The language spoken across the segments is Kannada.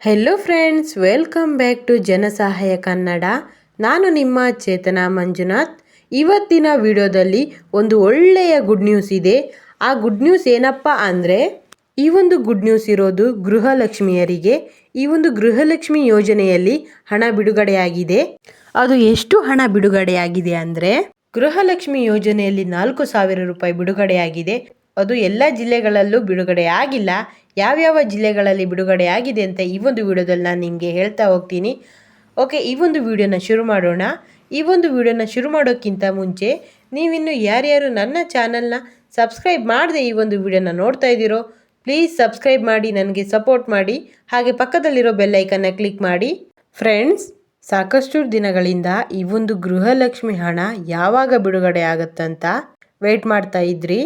Hello friends, welcome back to Janasahaya Kannada. ನಾನು ನಿಮ್ಮ ಚೇತನಾ ಮಂಜುನಾಥ್. ಇವತ್ತಿನ ವಿಡಿಯೋದಲ್ಲಿ ಒಂದು ಒಳ್ಳೆಯ ಗುಡ್ ನ್ಯೂಸ್ ಇದೆ. ಆ ಗುಡ್ ನ್ಯೂಸ್ ಏನಪ್ಪ ಅಂದರೆ, ಈ ಒಂದು ಗುಡ್ ನ್ಯೂಸ್ ಇರೋದು ಗೃಹಲಕ್ಷ್ಮಿಯರಿಗೆ. ಈ ಒಂದು ಗೃಹಲಕ್ಷ್ಮಿ ಯೋಜನೆಯಲ್ಲಿ ಹಣ ಬಿಡುಗಡೆಯಾಗಿದೆ. ಅದು ಎಷ್ಟು ಹಣ ಬಿಡುಗಡೆಯಾಗಿದೆ ಅಂದರೆ, ಗೃಹಲಕ್ಷ್ಮಿ ಯೋಜನೆಯಲ್ಲಿ 4,000 ರೂಪಾಯಿ ಬಿಡುಗಡೆಯಾಗಿದೆ. ಅದು ಎಲ್ಲ ಜಿಲ್ಲೆಗಳಲ್ಲೂ ಬಿಡುಗಡೆ ಆಗಿಲ್ಲ. ಯಾವ್ಯಾವ ಜಿಲ್ಲೆಗಳಲ್ಲಿ ಬಿಡುಗಡೆ ಆಗಿದೆ ಅಂತ ಈ ಒಂದು ವಿಡಿಯೋದಲ್ಲಿ ನಾನು ನಿಮಗೆ ಹೇಳ್ತಾ ಹೋಗ್ತೀನಿ. ಓಕೆ, ಈ ಒಂದು ವಿಡಿಯೋನ ಶುರು ಮಾಡೋಣ. ಈ ಒಂದು ವಿಡಿಯೋನ ಶುರು ಮಾಡೋಕ್ಕಿಂತ ಮುಂಚೆ ನೀವಿನ್ನು ಯಾರ್ಯಾರು ನನ್ನ ಚಾನಲ್ನ ಸಬ್ಸ್ಕ್ರೈಬ್ ಮಾಡದೆ ಈ ಒಂದು ವಿಡಿಯೋನ ನೋಡ್ತಾ ಇದ್ದೀರೋ, ಪ್ಲೀಸ್ ಸಬ್ಸ್ಕ್ರೈಬ್ ಮಾಡಿ, ನನಗೆ ಸಪೋರ್ಟ್ ಮಾಡಿ. ಹಾಗೆ ಪಕ್ಕದಲ್ಲಿರೋ ಬೆಲ್ ಐಕನ್ನ ಕ್ಲಿಕ್ ಮಾಡಿ. ಫ್ರೆಂಡ್ಸ್, ಸಾಕಷ್ಟು ದಿನಗಳಿಂದ ಈ ಒಂದು ಗೃಹಲಕ್ಷ್ಮಿ ಹಣ ಯಾವಾಗ ಬಿಡುಗಡೆ ಆಗುತ್ತಂತ ವೆಯ್ಟ್ ಮಾಡ್ತಾ ಇದ್ರಿ.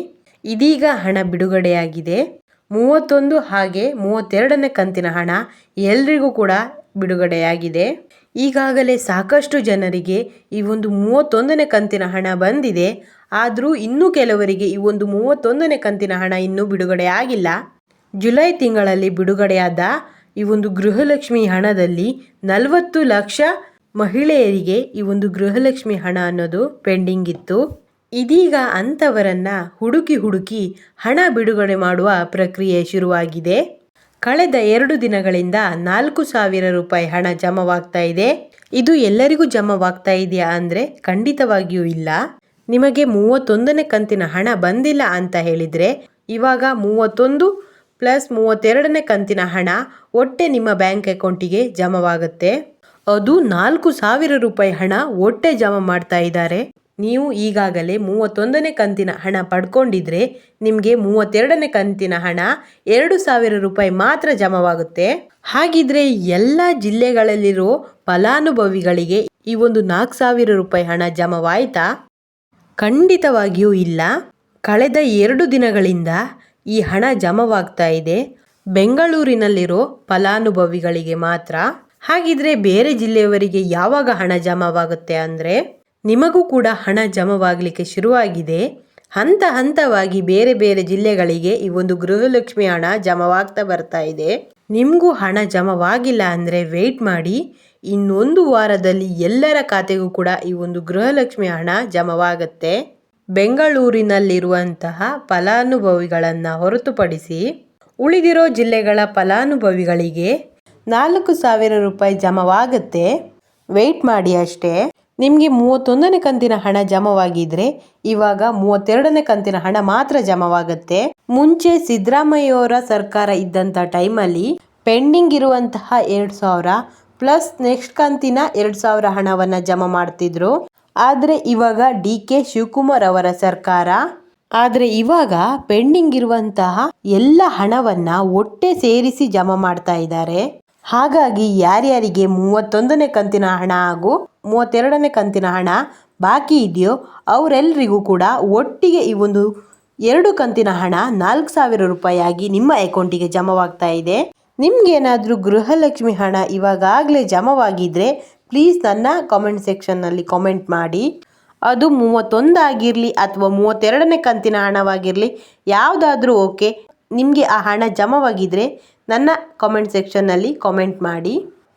ಇದೀಗ ಹಣ ಬಿಡುಗಡೆಯಾಗಿದೆ. 31 ಹಾಗೆ 32ನೇ ಕಂತಿನ ಹಣ ಎಲ್ರಿಗೂ ಕೂಡ ಬಿಡುಗಡೆಯಾಗಿದೆ. ಈಗಾಗಲೇ ಸಾಕಷ್ಟು ಜನರಿಗೆ ಈ ಒಂದು 31ನೇ ಕಂತಿನ ಹಣ ಬಂದಿದೆ. ಆದರೂ ಇನ್ನೂ ಕೆಲವರಿಗೆ ಈ ಒಂದು 31ನೇ ಕಂತಿನ ಹಣ ಇನ್ನೂ ಬಿಡುಗಡೆ ಆಗಿಲ್ಲ. ಜುಲೈ ತಿಂಗಳಲ್ಲಿ ಬಿಡುಗಡೆಯಾದ ಈ ಒಂದು ಗೃಹಲಕ್ಷ್ಮಿ ಹಣದಲ್ಲಿ 40 ಲಕ್ಷ ಮಹಿಳೆಯರಿಗೆ ಈ ಒಂದು ಗೃಹಲಕ್ಷ್ಮಿ ಹಣ ಅನ್ನೋದು ಪೆಂಡಿಂಗ್ ಇತ್ತು. ಇದೀಗ ಅಂಥವರನ್ನ ಹುಡುಕಿ ಹಣ ಬಿಡುಗಡೆ ಮಾಡುವ ಪ್ರಕ್ರಿಯೆ ಶುರುವಾಗಿದೆ. ಕಳೆದ 2 ದಿನಗಳಿಂದ 4,000 ರೂಪಾಯಿ ಹಣ ಜಮವಾಗ್ತಾ ಇದೆ. ಇದು ಎಲ್ಲರಿಗೂ ಜಮವಾಗ್ತಾ ಇದೆಯಾ ಅಂದರೆ ಖಂಡಿತವಾಗಿಯೂ ಇಲ್ಲ. ನಿಮಗೆ 31ನೇ ಕಂತಿನ ಹಣ ಬಂದಿಲ್ಲ ಅಂತ ಹೇಳಿದರೆ, ಇವಾಗ 31 ಪ್ಲಸ್ 32ನೇ ಕಂತಿನ ಹಣ ಒಟ್ಟೆ ನಿಮ್ಮ ಬ್ಯಾಂಕ್ ಅಕೌಂಟಿಗೆ ಜಮವಾಗುತ್ತೆ. ಅದು 4,000 ರೂಪಾಯಿ ಹಣ ಒಟ್ಟೆ ಜಮಾ ಮಾಡ್ತಾ ಇದ್ದಾರೆ. ನೀವು ಈಗಾಗಲೇ 31ನೇ ಕಂತಿನ ಹಣ ಪಡ್ಕೊಂಡಿದ್ರೆ ನಿಮಗೆ 32ನೇ ಕಂತಿನ ಹಣ 2,000 ರೂಪಾಯಿ ಮಾತ್ರ ಜಮವಾಗುತ್ತೆ. ಹಾಗಿದ್ರೆ ಎಲ್ಲ ಜಿಲ್ಲೆಗಳಲ್ಲಿರೋ ಫಲಾನುಭವಿಗಳಿಗೆ ಈ ಒಂದು 4,000 ರೂಪಾಯಿ ಹಣ ಜಮವಾಯಿತಾ? ಖಂಡಿತವಾಗಿಯೂ ಇಲ್ಲ. ಕಳೆದ 2 ದಿನಗಳಿಂದ ಈ ಹಣ ಜಮವಾಗ್ತಾ ಇದೆ ಬೆಂಗಳೂರಿನಲ್ಲಿರೋ ಫಲಾನುಭವಿಗಳಿಗೆ ಮಾತ್ರ. ಹಾಗಿದ್ರೆ ಬೇರೆ ಜಿಲ್ಲೆಯವರಿಗೆ ಯಾವಾಗ ಹಣ ಜಮವಾಗುತ್ತೆ ಅಂದರೆ, ನಿಮಗೂ ಕೂಡ ಹಣ ಜಮವಾಗಲಿಕ್ಕೆ ಶುರುವಾಗಿದೆ. ಹಂತವಾಗಿ ಬೇರೆ ಬೇರೆ ಜಿಲ್ಲೆಗಳಿಗೆ ಈ ಒಂದು ಗೃಹಲಕ್ಷ್ಮಿ ಹಣ ಜಮವಾಗ್ತಾ ಬರ್ತಾ ಇದೆ. ನಿಮಗೂ ಹಣ ಜಮವಾಗಿಲ್ಲ ಅಂದರೆ ವೆಯ್ಟ್ ಮಾಡಿ. ಇನ್ನೊಂದು ವಾರದಲ್ಲಿ ಎಲ್ಲರ ಖಾತೆಗೂ ಕೂಡ ಈ ಒಂದು ಗೃಹಲಕ್ಷ್ಮಿ ಹಣ ಜಮವಾಗುತ್ತೆ. ಬೆಂಗಳೂರಿನಲ್ಲಿರುವಂತಹ ಫಲಾನುಭವಿಗಳನ್ನು ಹೊರತುಪಡಿಸಿ ಉಳಿದಿರೋ ಜಿಲ್ಲೆಗಳ ಫಲಾನುಭವಿಗಳಿಗೆ 4,000 ರೂಪಾಯಿ ಜಮವಾಗುತ್ತೆ. ವೆಯ್ಟ್ ಮಾಡಿ ಅಷ್ಟೇ. ನಿಮಗೆ 31ನೇ ಕಂತಿನ ಹಣ ಜಮವಾಗಿದ್ರೆ ಇವಾಗ 32ನೇ ಕಂತಿನ ಹಣ ಮಾತ್ರ ಜಮವಾಗುತ್ತೆ. ಮುಂಚೆ ಸಿದ್ದರಾಮಯ್ಯವರ ಸರ್ಕಾರ ಇದ್ದಂಥ ಟೈಮಲ್ಲಿ ಪೆಂಡಿಂಗ್ ಇರುವಂತಹ 2,000 ಪ್ಲಸ್ ನೆಕ್ಸ್ಟ್ ಕಂತಿನ 2,000 ಹಣವನ್ನು ಜಮಾ ಮಾಡ್ತಿದ್ರು. ಆದರೆ ಇವಾಗ DK ಶಿವಕುಮಾರ್ ಅವರ ಸರ್ಕಾರ. ಆದರೆ ಇವಾಗ ಪೆಂಡಿಂಗ್ ಇರುವಂತಹ ಎಲ್ಲ ಹಣವನ್ನ ಒಟ್ಟೆ ಸೇರಿಸಿ ಜಮಾ ಮಾಡ್ತಾ ಇದ್ದಾರೆ. ಹಾಗಾಗಿ ಯಾರ್ಯಾರಿಗೆ 31ನೇ ಕಂತಿನ ಹಣ ಹಾಗೂ 32ನೇ ಕಂತಿನ ಹಣ ಬಾಕಿ ಇದೆಯೋ ಅವರೆಲ್ಲರಿಗೂ ಕೂಡ ಒಟ್ಟಿಗೆ ಈ ಒಂದು 2 ಕಂತಿನ ಹಣ 4,000 ರೂಪಾಯಿ ಆಗಿ ನಿಮ್ಮ ಅಕೌಂಟಿಗೆ ಜಮವಾಗ್ತಾ ಇದೆ. ನಿಮ್ಗೇನಾದರೂ ಗೃಹಲಕ್ಷ್ಮಿ ಹಣ ಇವಾಗಲೇ ಜಮವಾಗಿದ್ದರೆ ಪ್ಲೀಸ್ ನನ್ನ ಕಾಮೆಂಟ್ ಸೆಕ್ಷನ್ನಲ್ಲಿ ಕಾಮೆಂಟ್ ಮಾಡಿ. ಅದು 31 ಆಗಿರಲಿ ಅಥವಾ 32ನೇ ಕಂತಿನ ಹಣವಾಗಿರಲಿ, ಯಾವುದಾದ್ರೂ ಓಕೆ. ನಿಮಗೆ ಆ ಹಣ ಜಮವಾಗಿದ್ದರೆ ನನ್ನ ಕಾಮೆಂಟ್ ಸೆಕ್ಷನ್ನಲ್ಲಿ ಕಾಮೆಂಟ್ ಮಾಡಿ.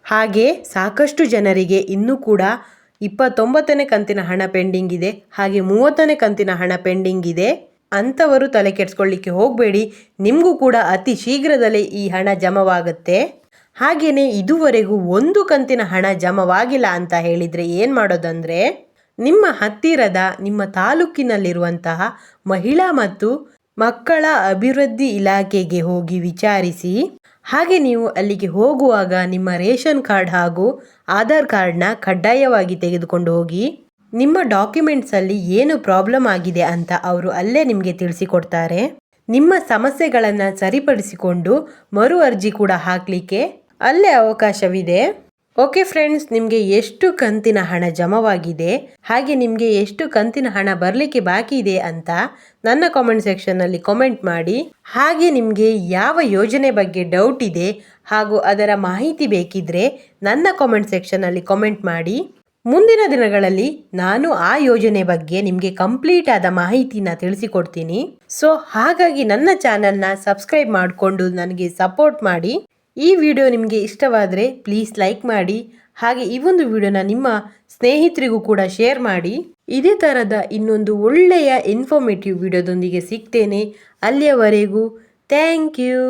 ಹಾಗೆ ಸಾಕಷ್ಟು ಜನರಿಗೆ ಇನ್ನೂ ಕೂಡ 29ನೇ ಕಂತಿನ ಹಣ ಪೆಂಡಿಂಗ್ ಇದೆ, ಹಾಗೆ 30ನೇ ಕಂತಿನ ಹಣ ಪೆಂಡಿಂಗ್ ಇದೆ. ಅಂಥವರು ತಲೆ ಕೆಡಿಸ್ಕೊಳ್ಳಿಕ್ಕೆ ಹೋಗಬೇಡಿ. ನಿಮಗೂ ಕೂಡ ಅತಿ ಶೀಘ್ರದಲ್ಲೇ ಈ ಹಣ ಜಮವಾಗುತ್ತೆ. ಹಾಗೆಯೇ ಇದುವರೆಗೂ 1 ಕಂತಿನ ಹಣ ಜಮವಾಗಿಲ್ಲ ಅಂತ ಹೇಳಿದರೆ ಏನು ಮಾಡೋದಂದರೆ, ನಿಮ್ಮ ಹತ್ತಿರದ ನಿಮ್ಮ ತಾಲೂಕಿನಲ್ಲಿರುವಂತಹ ಮಹಿಳಾ ಮತ್ತು ಮಕ್ಕಳ ಅಭಿವೃದ್ಧಿ ಇಲಾಖೆಗೆ ಹೋಗಿ ವಿಚಾರಿಸಿ. ಹಾಗೆ ನೀವು ಅಲ್ಲಿಗೆ ಹೋಗುವಾಗ ನಿಮ್ಮ ರೇಷನ್ ಕಾರ್ಡ್ ಹಾಗೂ ಆಧಾರ್ ಕಾರ್ಡ್ನ ಕಡ್ಡಾಯವಾಗಿ ತೆಗೆದುಕೊಂಡು ಹೋಗಿ. ನಿಮ್ಮ ಡಾಕ್ಯುಮೆಂಟ್ಸಲ್ಲಿ ಏನು ಪ್ರಾಬ್ಲಮ್ ಆಗಿದೆ ಅಂತ ಅವರು ಅಲ್ಲೇ ನಿಮಗೆ ತಿಳಿಸಿಕೊಡ್ತಾರೆ. ನಿಮ್ಮ ಸಮಸ್ಯೆಗಳನ್ನು ಸರಿಪಡಿಸಿಕೊಂಡು ಮರು ಅರ್ಜಿ ಕೂಡ ಹಾಕಲಿಕ್ಕೆ ಅಲ್ಲೇ ಅವಕಾಶವಿದೆ. ಓಕೆ ಫ್ರೆಂಡ್ಸ್, ನಿಮಗೆ ಎಷ್ಟು ಕಂತಿನ ಹಣ ಜಮವಾಗಿದೆ ಹಾಗೆ ನಿಮಗೆ ಎಷ್ಟು ಕಂತಿನ ಹಣ ಬರಲಿಕ್ಕೆ ಬಾಕಿ ಇದೆ ಅಂತ ನನ್ನ ಕಾಮೆಂಟ್ ಸೆಕ್ಷನ್ನಲ್ಲಿ ಕಾಮೆಂಟ್ ಮಾಡಿ. ಹಾಗೆ ನಿಮಗೆ ಯಾವ ಯೋಜನೆ ಬಗ್ಗೆ ಡೌಟ್ ಇದೆ ಹಾಗೂ ಅದರ ಮಾಹಿತಿ ಬೇಕಿದ್ರೆ ನನ್ನ ಕಾಮೆಂಟ್ ಸೆಕ್ಷನ್ನಲ್ಲಿ ಕಾಮೆಂಟ್ ಮಾಡಿ. ಮುಂದಿನ ದಿನಗಳಲ್ಲಿ ನಾನು ಆ ಯೋಜನೆ ಬಗ್ಗೆ ನಿಮಗೆ ಕಂಪ್ಲೀಟ್ ಆದ ಮಾಹಿತಿನ ತಿಳಿಸಿಕೊಡ್ತೀನಿ. ಸೊ ಹಾಗಾಗಿ ನನ್ನ ಚಾನಲ್ನ ಸಬ್ಸ್ಕ್ರೈಬ್ ಮಾಡಿಕೊಂಡು ನನಗೆ ಸಪೋರ್ಟ್ ಮಾಡಿ. ಈ ವಿಡಿಯೋ ನಿಮಗೆ ಇಷ್ಟವಾದರೆ ಪ್ಲೀಸ್ ಲೈಕ್ ಮಾಡಿ. ಹಾಗೆ ಈ ಒಂದು ವಿಡಿಯೋನ ನಿಮ್ಮ ಸ್ನೇಹಿತರಿಗೂ ಕೂಡ ಶೇರ್ ಮಾಡಿ. ಇದೇ ಥರದ ಇನ್ನೊಂದು ಒಳ್ಳೆಯ ಇನ್ಫಾರ್ಮೇಟಿವ್ ವಿಡಿಯೋದೊಂದಿಗೆ ಸಿಗ್ತೇನೆ. ಅಲ್ಲಿಯವರೆಗೂ ಥ್ಯಾಂಕ್ ಯು.